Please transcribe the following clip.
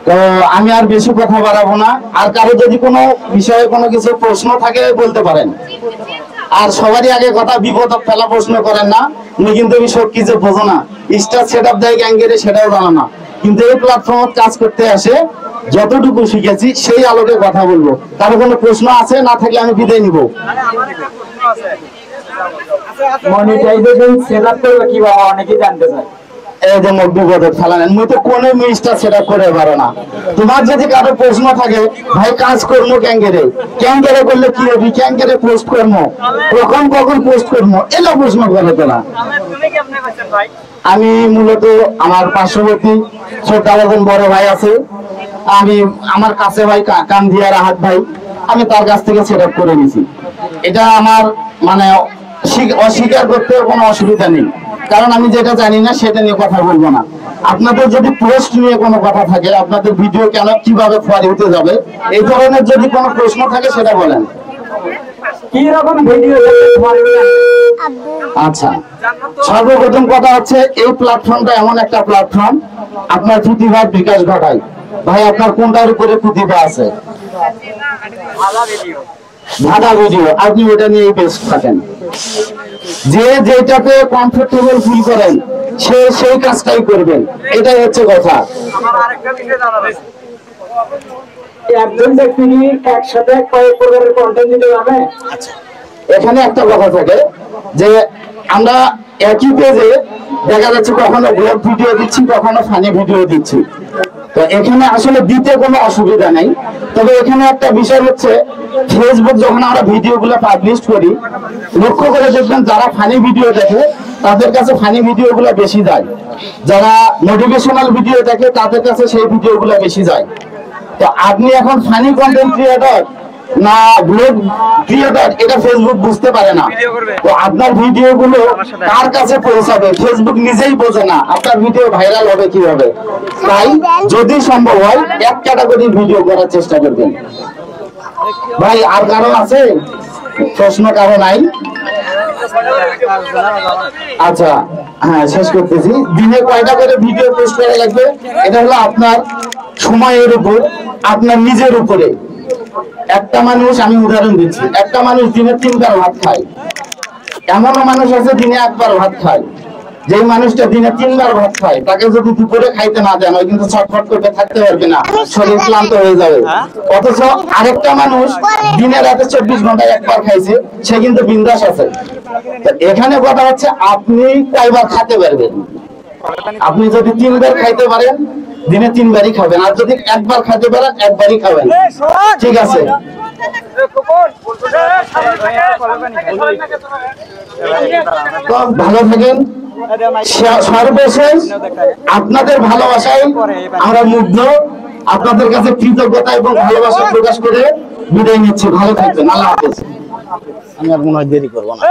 তো আমি আর বেশি কথা বাড়াবো না। আর কারো যদি কোনো বিষয়ে কোনো কিছু প্রশ্ন থাকে বলতে পারেন। আর সবারই আগে কথা, বিপদ ফেলা প্রশ্ন করেন না। উনি কিন্তু আমি সব কিছু বোঝো না, স্টার সেট আপ দেয় গ্যাঙ্গেরে সেটাও জানো না, কিন্তু এই প্ল্যাটফর্মে কাজ করতে আসে যতটুকু শিখেছি সেই আলোকে কথা বলবো। কারো কোনো প্রশ্ন আছে? না থাকলে আমি বিদায় নিব। মনিটাইজেশন সেটআপ করবে কিভাবে অনেকেই জানতে চায়। এই যে মগ্নগত ফেলানেন মুই তো কোন মিনিস্টার সেটা করে পারো না। তোমার যদি কারো প্রশ্ন থাকে, ভাই কাজ করবো ক্যাঙ্গেরে করলে কি হবে, ক্যাঙ্গেরে পোস্ট করবো, কখন পোস্ট করবো, এলো প্রশ্ন করে তোলা। আমি মূলত আমার পার্শ্ববর্তী শ্রদ্ধাভাজন বড় ভাই আছে, আমি আমার কাছে ভাই কান্দিয়া রাহাত ভাই, আমি তার কাছ থেকে সেট আপ করে নিছি। এটা আমার মানে অস্বীকার করতে কোনো অসুবিধা নেই, কারণ আমি যেটা জানি না সেটা নিয়ে কথা বলবো না। আপনাদের যদি পোস্ট নিয়ে কোনো কথা থাকে, আপনাদের ভিডিও কেন কিভাবে ফরি হতে যাবে, এই ধরনের যদি কোনো প্রশ্ন থাকে সেটা বলেন। কি রকম ভিডিও? আচ্ছা, সর্বপ্রথম কথা হচ্ছে এই প্ল্যাটফর্মটা এমন একটা প্ল্যাটফর্ম আপনার প্রতিভার বিকাশ ঘটায়। ভাই আপনার কোনটার উপরে প্রতিভা আছে? ধাঁধা ভিডিও, আপনি ওটা নিয়ে বেস্ট থাকেন। যে যেটাতে কমফোর্টেবল ফিল করেন সে সেই কাজটাই করবেন, এটাই হচ্ছে কথা। একজন ব্যক্তি একসাথে কয়েক প্রকারের কন্টেন্ট দিতে পারবে? এখানে একটা কথা থাকে যে আমরা একই পেজে দেখা যাচ্ছে কখনো ব্লগ ভিডিও দিচ্ছি, কখনো ফানি ভিডিও দিচ্ছি। তো এখানে আসলে দিতে কোনো অসুবিধা নেই, তবে এখানে একটা বিষয় হচ্ছে ফেসবুক যখন আমরা ভিডিও গুলো পাবলিশ করি, লক্ষ্য করে দেখবেন যারা ফানি ভিডিও দেখে তাদের কাছে ফানি ভিডিও গুলো বেশি যায়, যারা মোটিভেশনাল ভিডিও দেখে তাদের কাছে সেই ভিডিও গুলো বেশি যায়। তো আপনি এখন ফানি কন্টেন্ট ক্রিয়েটর না ব্লগ ক্রিয়েটর, এটা ফেসবুক বুঝতে পারে না। তো আপনার ভিডিও গুলো কার কাছে পৌঁছাবে ফেসবুক নিজেই বোঝে না, আপনার ভিডিও ভাইরাল হবে কিভাবে। তাই যদি সম্ভব হয় এক ক্যাটাগরির ভিডিও করার চেষ্টা করবেন। ভাই আর কারো আছে প্রশ্ন? কারো নাই? আচ্ছা, হ্যাঁ শেষ করতেছি। দিনে কয়টা করে ভিডিও পোস্ট করা লাগবে, এটা হলো আপনার সময়ের উপর, আপনার নিজের উপরে। একটা মানুষ, আমি উদাহরণ দিচ্ছি, একটা মানুষ দিনে 3 বার ভাত খায়, এমনও মানুষ আছে দিনে 1 বার ভাত খায়। যে মানুষটা দিনে 3 বার ভাত খায় তাকে যদি দুপুরে খাইতে না দেন, ওই কিন্তু ছটফট করতে থাকতে পারবে না, শরীর ক্লান্ত হয়ে যাবে। অথচ আরেকটা মানুষ দিনে রাতে 24 ঘন্টায় 1 বার খাইছে, সে কিন্তু বিন্দাস আছে। এখানে কথা হচ্ছে আপনি কয়বার খেতে পারবেন। আপনি যদি 3 বার খাইতে পারেন দিনে 3 বারই খাবেন, আর যদি 1 বার খেতে পারেন 1 বারই খাবেন, ঠিক আছে? ভালো থাকেন। সর্বশেষ আপনাদের ভালোবাসায় আমরা মুগ্ধ, আপনাদের কাছে কৃতজ্ঞতা এবং ভালোবাসা প্রকাশ করে বিদায় নিচ্ছি। ভালো থাকবেন, আল্লাহ হাফেজ। আমি আর মনে হয় দেরি করবো না।